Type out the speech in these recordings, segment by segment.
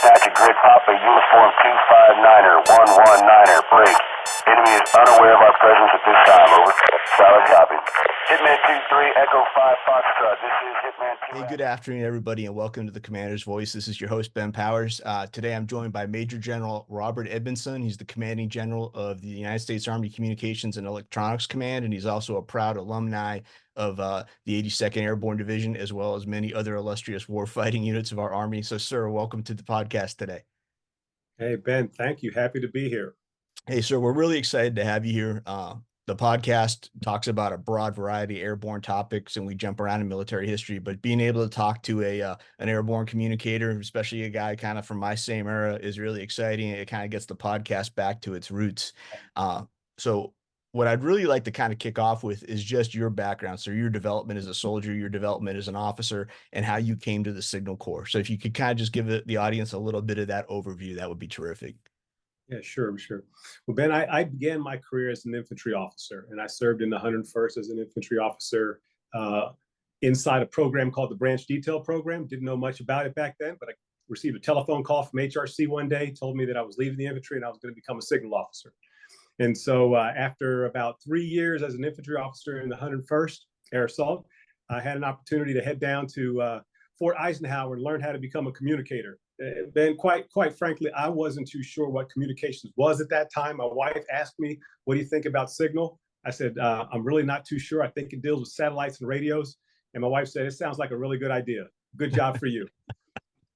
dispatcher, grid Papa, uniform 259er, 119er, break. Enemy is unaware of our presence at this time, over. Solid copy. Hitman 2-3, Echo 5 Foxtrot, this is Hitman 2. Hey, good afternoon, everybody, and welcome to the Commander's Voice. This is your host, Ben Powers. Today, I'm joined by Major General Robert Edmondson. He's the Commanding General of the United States Army Communications and Electronics Command, and he's also a proud alumni of the 82nd Airborne Division, as well as many other illustrious warfighting units of our Army. So, sir, welcome to the podcast today. Hey, Ben, thank you. Happy to be here. Hey, sir, we're really excited to have you here. The podcast talks about a broad variety of airborne topics, and we jump around in military history, but being able to talk to an airborne communicator, especially a guy kind of from my same era, is really exciting. It kind of gets the podcast back to its roots. So what I'd really like to kind of kick off with is just your background. So your development as a soldier, your development as an officer, and how you came to the Signal Corps. So if you could kind of just give the audience a little bit of that overview, that would be terrific. Yeah, sure. Well, Ben, I began my career as an infantry officer, and I served in the 101st as an infantry officer inside a program called the Branch Detail Program. Didn't know much about it back then, but I received a telephone call from HRC one day, told me that I was leaving the infantry and I was going to become a signal officer. And so after about 3 years as an infantry officer in the 101st Air Assault, I had an opportunity to head down to Fort Eisenhower and learn how to become a communicator. Then quite frankly, I wasn't too sure what communications was at that time. My wife asked me, what do you think about Signal? I said, I'm really not too sure. I think it deals with satellites and radios. And my wife said, it sounds like a really good idea. Good job for you.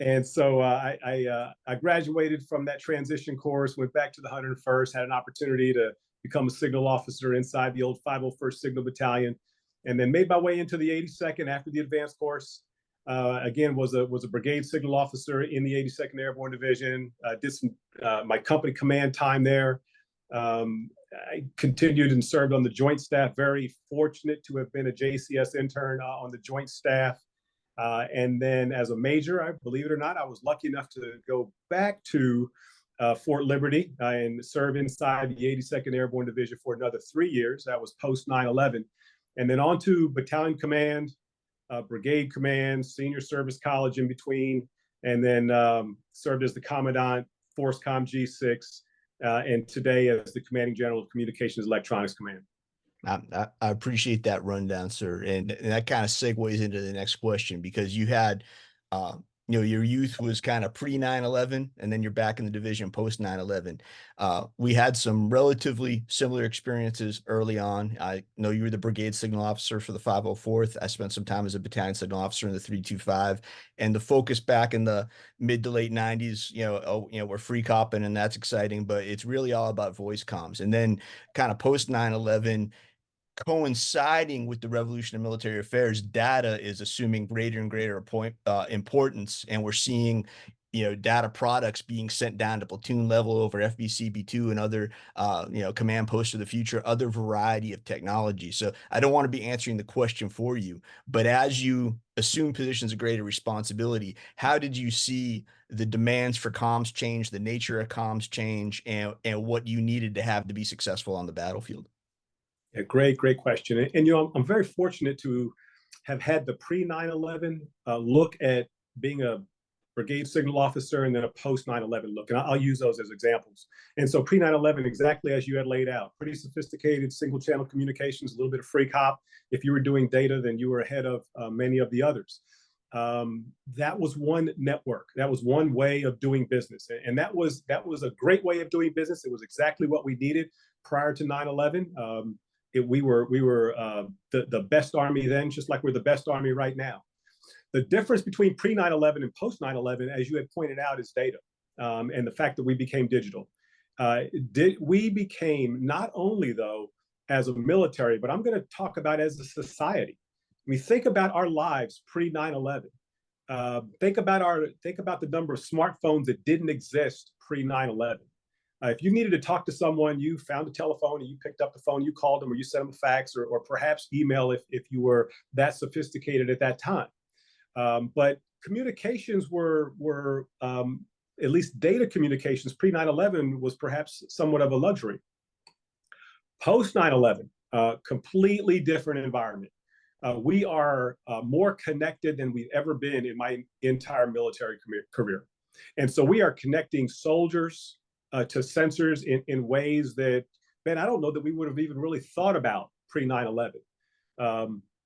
And so I graduated from that transition course, went back to the 101st, had an opportunity to become a signal officer inside the old 501st Signal Battalion, and then made my way into the 82nd after the advanced course. Again, was a brigade signal officer in the 82nd Airborne Division. Did some my company command time there. I continued and served on the Joint Staff. Very fortunate to have been a JCS intern on the Joint Staff. And then as a major, I believe it or not, I was lucky enough to go back to Fort Liberty and serve inside the 82nd Airborne Division for another 3 years. That was post 9/11. And then on to battalion command, brigade command, senior service college in between, and then served as the Commandant, Force Com G6, and today as the Commanding General of Communications Electronics Command. I appreciate that rundown, sir. And that kind of segues into the next question, because you had, your youth was kind of pre 9/11, and then you're back in the division post 9/11. We had some relatively similar experiences early on. I know you were the brigade signal officer for the 504th. I spent some time as a battalion signal officer in the 325, and the focus back in the mid to late 90s, we're free copping, and that's exciting, but it's really all about voice comms. And then kind of post 9/11, coinciding with the revolution of military affairs, data is assuming greater and greater importance, and we're seeing data products being sent down to platoon level over FBCB2 and other command posts of the future, other variety of technology. So I don't want to be answering the question for you, but as you assume positions of greater responsibility, how did you see the demands for comms change, the nature of comms change, and what you needed to have to be successful on the battlefield? Yeah, great question. And I'm very fortunate to have had the pre 9/11 look at being a brigade signal officer, and then a post 9/11 look. And I'll use those as examples. And so pre 9/11, exactly as you had laid out, pretty sophisticated single channel communications, a little bit of free cop. If you were doing data, then you were ahead of many of the others. That was one network. That was one way of doing business. And that was a great way of doing business. It was exactly what we needed prior to 9/11. We were the best Army then, just like we're the best Army right now. The difference between pre 9/11 and post 9/11, as you had pointed out, is data, and the fact that we became digital. We became not only, though, as a military, but I'm going to talk about as a society. We think about our lives pre 9/11. Think about the number of smartphones that didn't exist pre 9/11. If you needed to talk to someone, you found a telephone and you picked up the phone, you called them, or you sent them a fax, or perhaps email if you were that sophisticated at that time. But communications were at least data communications pre 9/11 was perhaps somewhat of a luxury. Post 9/11, completely different environment. We are more connected than we've ever been in my entire military career. And so we are connecting soldiers to sensors in ways that, Ben, I don't know that we would have even really thought about pre 9/11.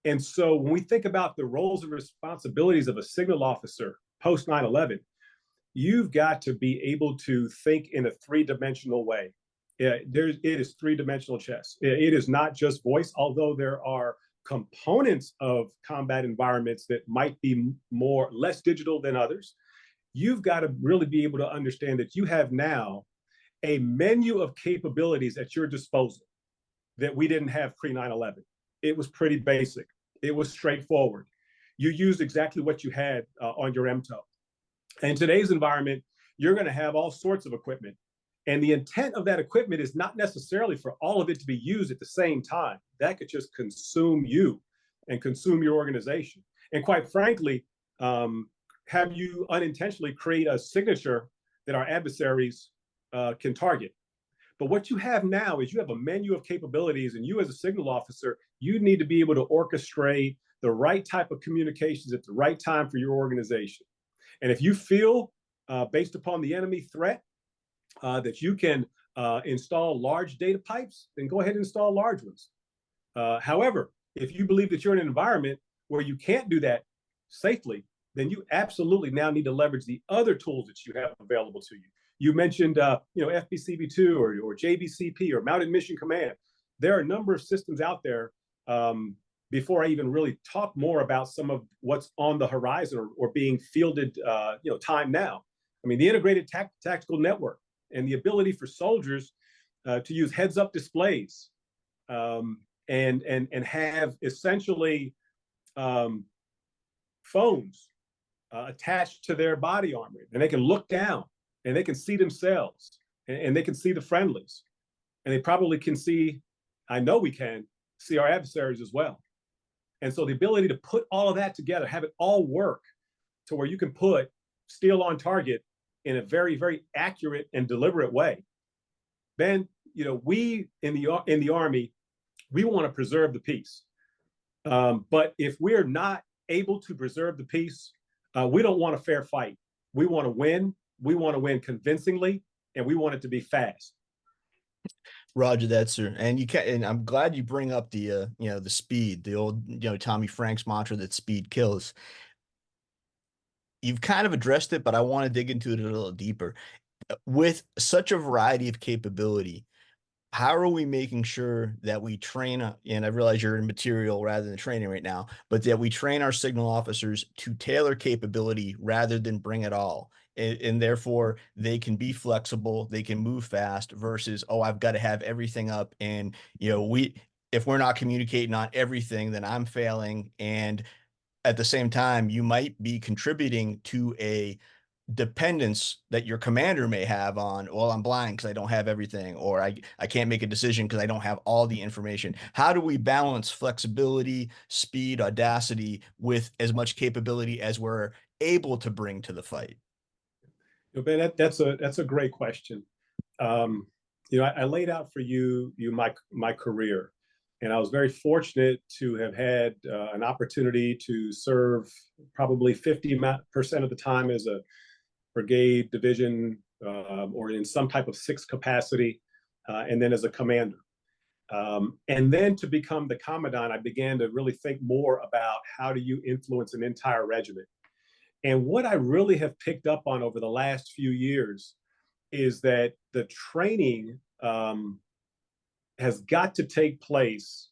And so when we think about the roles and responsibilities of a signal officer post 9/11, you've got to be able to think in a three-dimensional way. It is three-dimensional chess. It is not just voice, although there are components of combat environments that might be less digital than others. You've got to really be able to understand that you have now a menu of capabilities at your disposal that we didn't have pre 9/11. It was pretty basic. It was straightforward. You used exactly what you had on your MTO. In today's environment, you're going to have all sorts of equipment. And the intent of that equipment is not necessarily for all of it to be used at the same time. That could just consume you and consume your organization. And quite frankly, have you unintentionally create a signature that our adversaries can target. But what you have now is you have a menu of capabilities, and you as a signal officer, you need to be able to orchestrate the right type of communications at the right time for your organization. And if you feel, based upon the enemy threat, that you can install large data pipes, then go ahead and install large ones. However, if you believe that you're in an environment where you can't do that safely, then you absolutely now need to leverage the other tools that you have available to you. You mentioned, FPCB2 or JBCP or Mounted Mission Command. There are a number of systems out there. Before I even really talk more about some of what's on the horizon or being fielded, time now. I mean, the integrated tactical network and the ability for soldiers to use heads-up displays and have essentially phones attached to their body armor, and they can look down and they can see themselves and they can see the friendlies, and they probably can see, I know we can see our adversaries as well. And so the ability to put all of that together, have it all work to where you can put steel on target in a very, very accurate and deliberate way. Ben, we in the Army, we want to preserve the peace. But if we're not able to preserve the peace, we don't want a fair fight. We want to win. We want to win convincingly, and we want it to be fast. Roger that, sir. And I'm glad you bring up the the speed, the old Tommy Franks mantra that speed kills. You've kind of addressed it, but I want to dig into it a little deeper. With such a variety of capability, how are we making sure that we train, and I realize you're in material rather than training right now, but that we train our signal officers to tailor capability rather than bring it all? And therefore they can be flexible, they can move fast versus, oh, I've got to have everything up. And, if we're not communicating on everything, then I'm failing. And at the same time, you might be contributing to a dependence that your commander may have on, well, I'm blind because I don't have everything, or I can't make a decision because I don't have all the information. How do we balance flexibility, speed, audacity with as much capability as we're able to bring to the fight? Ben, that's a great question. I laid out for you my career, and I was very fortunate to have had an opportunity to serve probably 50% of the time as a brigade, division, or in some type of sixth capacity, and then as a commander. And then to become the commandant, I began to really think more about how do you influence an entire regiment. And what I really have picked up on over the last few years is that the training has got to take place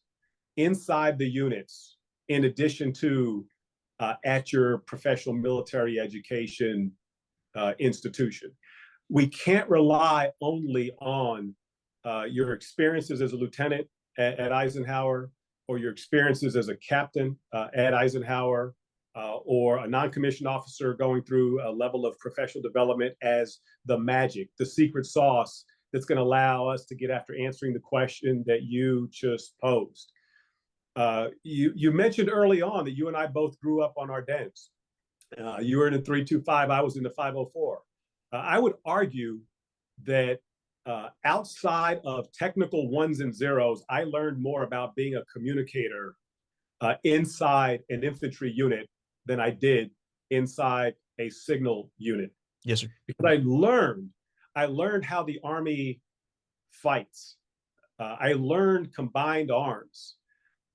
inside the units, in addition to at your professional military education institution. We can't rely only on your experiences as a lieutenant at Eisenhower, or your experiences as a captain at Eisenhower, or a non-commissioned officer going through a level of professional development as the magic, the secret sauce that's going to allow us to get after answering the question that you just posed. You mentioned early on that you and I both grew up on Ardennes. You were in the 325, I was in the 504. I would argue that outside of technical ones and zeros, I learned more about being a communicator inside an infantry unit than I did inside a signal unit. Yes, sir. Because I learned how the Army fights. I learned combined arms.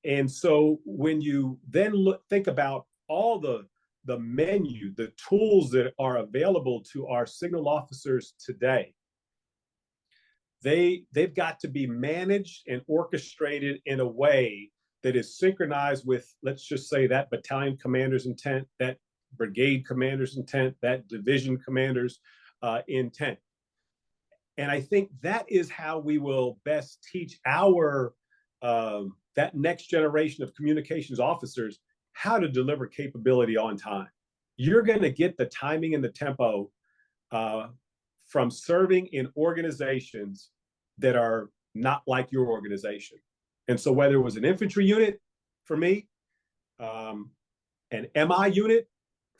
And so when you then think about all the menu, the tools that are available to our signal officers today, they've got to be managed and orchestrated in a way that is synchronized with, let's just say, that battalion commander's intent, that brigade commander's intent, that division commander's intent. And I think that is how we will best teach our that next generation of communications officers how to deliver capability on time. You're going to get the timing and the tempo from serving in organizations that are not like your organization. And so whether it was an infantry unit for me, an MI unit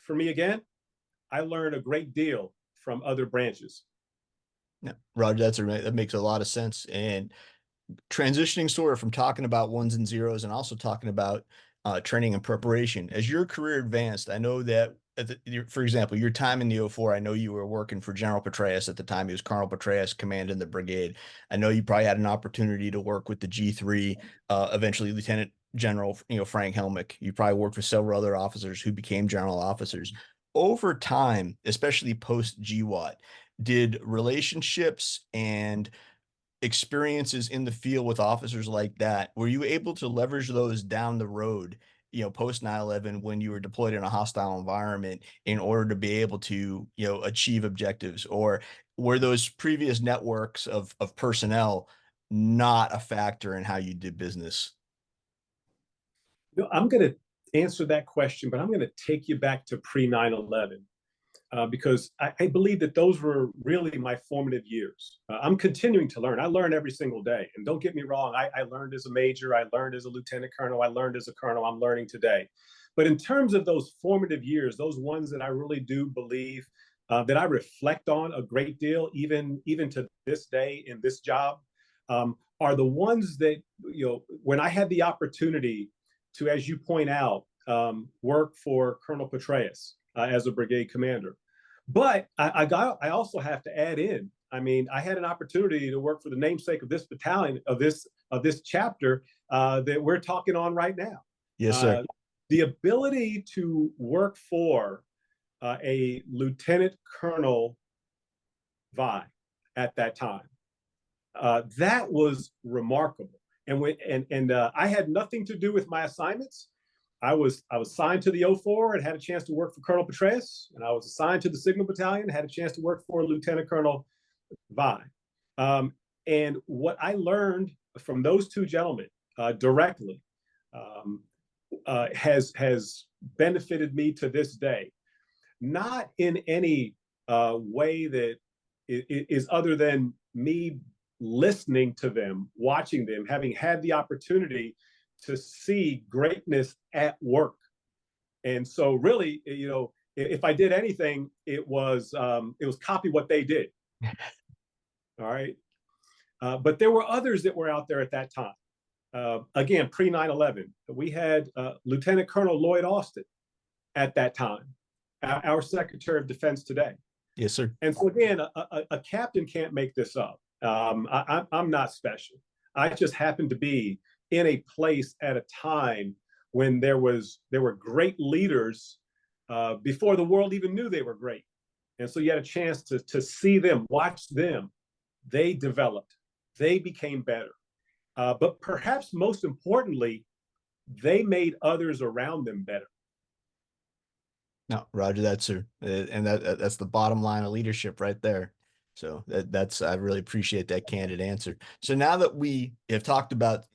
for me again, I learned a great deal from other branches. Yeah, Roger, that makes a lot of sense. And transitioning sort of from talking about ones and zeros and also talking about training and preparation. As your career advanced, I know that, for example, your time in the 04, I know you were working for General Petraeus at the time. He was Colonel Petraeus, commanding the brigade. I know you probably had an opportunity to work with the G3, eventually Lieutenant General, Frank Helmick. You probably worked with several other officers who became general officers. Over time, especially post GWAT, did relationships and experiences in the field with officers like that, were you able to leverage those down the road, post 9/11 when you were deployed in a hostile environment in order to be able to, achieve objectives? Or were those previous networks of personnel not a factor in how you did business? I'm going to answer that question, but I'm going to take you back to pre 9/11. Because I believe that those were really my formative years. I'm continuing to learn. I learn every single day. And don't get me wrong, I learned as a major, I learned as a lieutenant colonel, I learned as a colonel, I'm learning today. But in terms of those formative years, those ones that I really do believe that I reflect on a great deal, even to this day in this job, are the ones that, when I had the opportunity to, as you point out, work for Colonel Petraeus as a brigade commander. But I also have to add in, I mean, I had an opportunity to work for the namesake of this battalion, of this chapter that we're talking on right now. Yes, sir. The ability to work for a Lieutenant Colonel Vi at that time, that was remarkable. And I had nothing to do with my assignments. I was assigned to the 04 and had a chance to work for Colonel Petraeus, and I was assigned to the Signal Battalion and had a chance to work for Lieutenant Colonel Vi. And what I learned from those two gentlemen directly has benefited me to this day, not in any way that is other than me listening to them, watching them, having had the opportunity to see greatness at work. And so really, if I did anything, it was copy what they did. All right. But there were others that were out there at that time. Again, pre 9/11, we had Lieutenant Colonel Lloyd Austin at that time, our Secretary of Defense today. Yes, sir. And so again, a captain can't make this up. I'm not special. I just happen to be in a place at a time when there were great leaders before the world even knew they were great. And so you had a chance to see them, watch them. They developed, they became better. But perhaps most importantly, they made others around them better. No, Roger, that's the bottom line of leadership right there. So that's I really appreciate that candid answer. So now that we have talked about,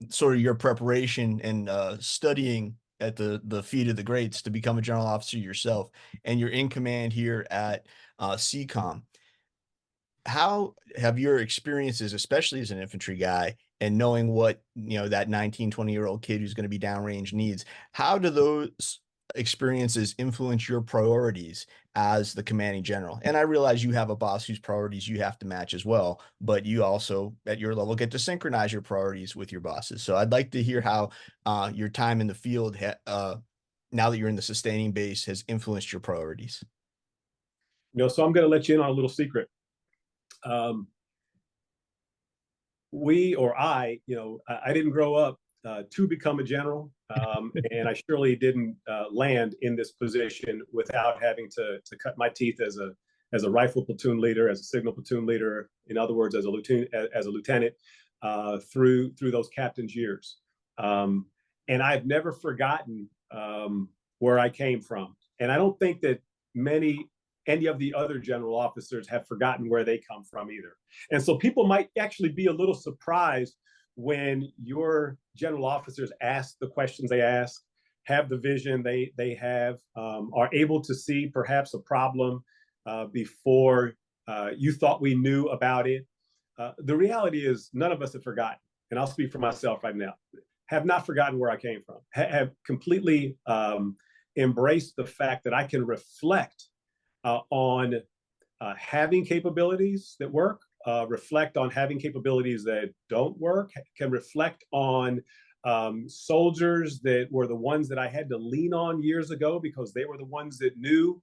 sort of your preparation and studying at the feet of the greats to become a general officer yourself, and you're in command here at CCOM, how have your experiences, especially as an infantry guy, and knowing what, that 19, 20-year-old kid who's going to be downrange needs, how do those experiences influence your priorities as the commanding general? And I realize you have a boss whose priorities you have to match as well, but you also at your level get to synchronize your priorities with your bosses. So I'd like to hear how your time in the field, now that you're in the sustaining base, has influenced your priorities. So I'm going to let you in on a little secret. I didn't grow up to become a general, and I surely didn't land in this position without having to cut my teeth as a rifle platoon leader, as a signal platoon leader. In other words, as a lieutenant, through those captain's years. And I've never forgotten where I came from, and I don't think that any of the other general officers have forgotten where they come from either. And so people might actually be a little surprised when your general officers ask the questions they ask, have the vision they have, are able to see perhaps a problem before you thought we knew about it. The reality is none of us have forgotten, and I'll speak for myself right now, have not forgotten where I came from, have completely embraced the fact that I can reflect on having capabilities that work, reflect on having capabilities that don't work, can reflect on soldiers that were the ones that I had to lean on years ago because they were the ones that knew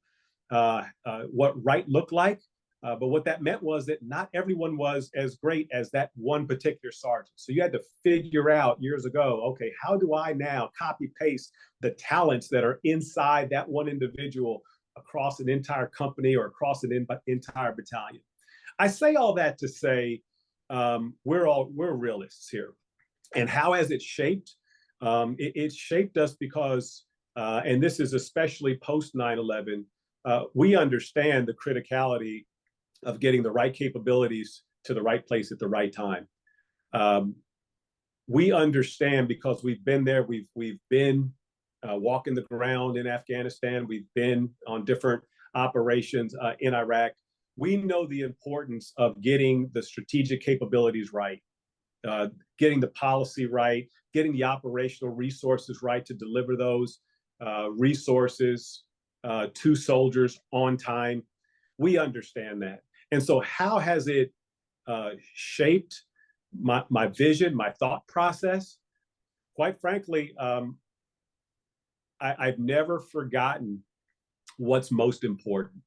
what right looked like. But what that meant was that not everyone was as great as that one particular sergeant. So you had to figure out years ago, okay, how do I now copy paste the talents that are inside that one individual across an entire company or across an entire battalion? I say all that to say we're realists here. And how has it shaped? It shaped us because, and this is especially post 9/11, we understand the criticality of getting the right capabilities to the right place at the right time. We understand because we've been there, we've been walking the ground in Afghanistan. We've been on different operations in Iraq. We know the importance of getting the strategic capabilities right, getting the policy right, getting the operational resources right to deliver those resources to soldiers on time. We understand that. And so how has it shaped my vision, my thought process? Quite frankly, I've never forgotten what's most important.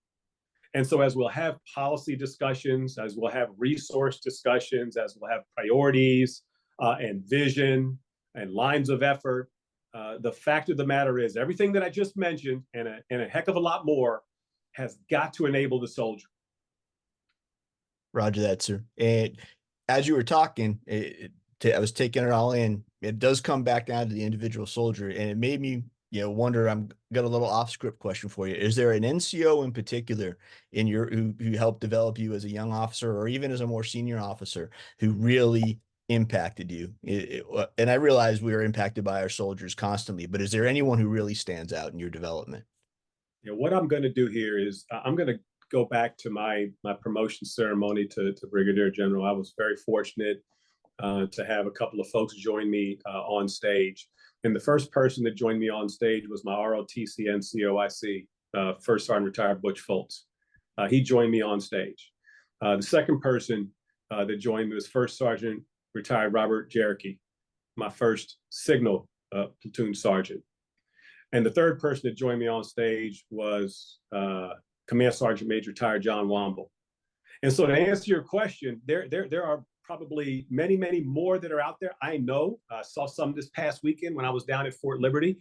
And so as we'll have policy discussions, as we'll have resource discussions, as we'll have priorities and vision and lines of effort, the fact of the matter is everything that I just mentioned and a heck of a lot more has got to enable the soldier. Roger that, sir. And as you were talking, I was taking it all in. It does come back down to the individual soldier, and it made me wonder. I'm got a little off script question for you. Is there an NCO in particular in your who helped develop you as a young officer or even as a more senior officer who really impacted you? And I realize we are impacted by our soldiers constantly, but is there anyone who really stands out in your development? What I'm going to do here is I'm going to go back to my promotion ceremony to Brigadier General. I was very fortunate to have a couple of folks join me on stage. And the first person that joined me on stage was my ROTC NCOIC, First Sergeant Retired Butch Fultz. He joined me on stage. The second person that joined me was First Sergeant Retired Robert Jericho, my first Signal platoon sergeant. And the third person that joined me on stage was Command Sergeant Major Retired John Womble. And so to answer your question, there are probably many, many more that are out there. I know. I saw some this past weekend when I was down at Fort Liberty.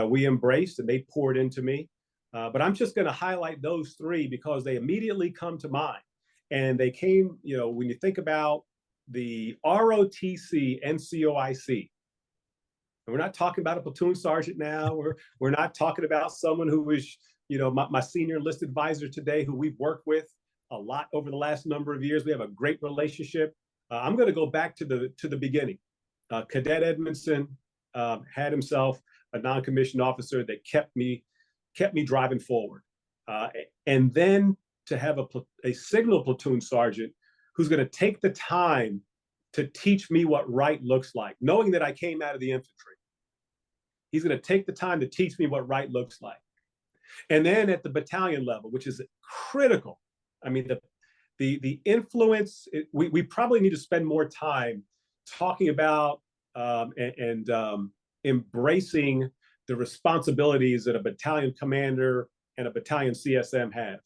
We embraced and they poured into me. But I'm just going to highlight those three because they immediately come to mind. And they came, when you think about the ROTC NCOIC, and we're not talking about a platoon sergeant now. We're not talking about someone who was, my senior enlisted advisor today, who we've worked with a lot over the last number of years. We have a great relationship. I'm going to go back to the beginning. Cadet Edmondson had himself a non-commissioned officer that kept me driving forward, and then to have a signal platoon sergeant who's going to take the time to teach me what right looks like, knowing that I came out of the infantry. He's going to take the time to teach me what right looks like. And then at the battalion level, which is critical. I mean, the influence, we probably need to spend more time talking about and embracing the responsibilities that a battalion commander and a battalion CSM have.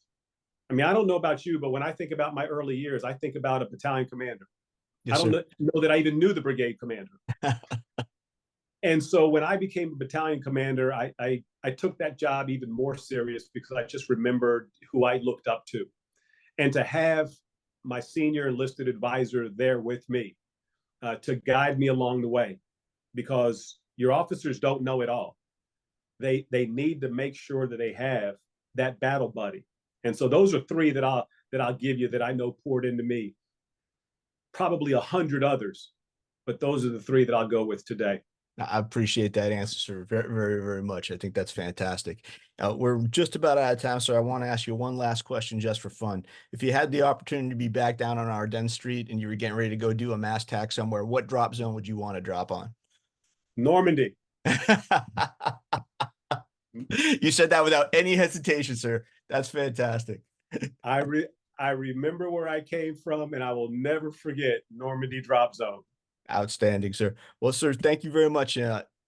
I mean, I don't know about you, but when I think about my early years, I think about a battalion commander. Yes, I don't sir. know that I even knew the brigade commander. And so when I became a battalion commander, I took that job even more serious because I just remembered who I looked up to. And to have my senior enlisted advisor there with me to guide me along the way, because your officers don't know it all. They need to make sure that they have that battle buddy. And so those are three that I'll give you that I know poured into me. Probably 100 others, but those are the three that I'll go with today. I appreciate that answer, sir, very, very, very much. I think that's fantastic. We're just about out of time, so I want to ask you one last question just for fun. If you had the opportunity to be back down on Ardennes Street and you were getting ready to go do a mass tack somewhere, what drop zone would you want to drop on? Normandy. You said that without any hesitation, sir. That's fantastic. I remember where I came from, and I will never forget Normandy drop zone. Outstanding, sir. Well, sir, thank you very much.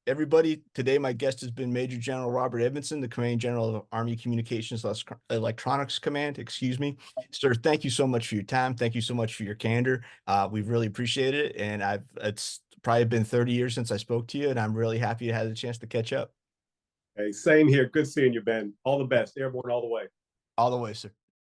Everybody, today my guest has been Major General Robert Edmondson, the Commanding General of Army Communications Electronics Command, excuse me. Sir, thank you so much for your time. Thank you so much for your candor. We've really appreciated it. And it's probably been 30 years since I spoke to you, and I'm really happy to have the chance to catch up. Hey, same here. Good seeing you, Ben. All the best. Airborne all the way. All the way, sir.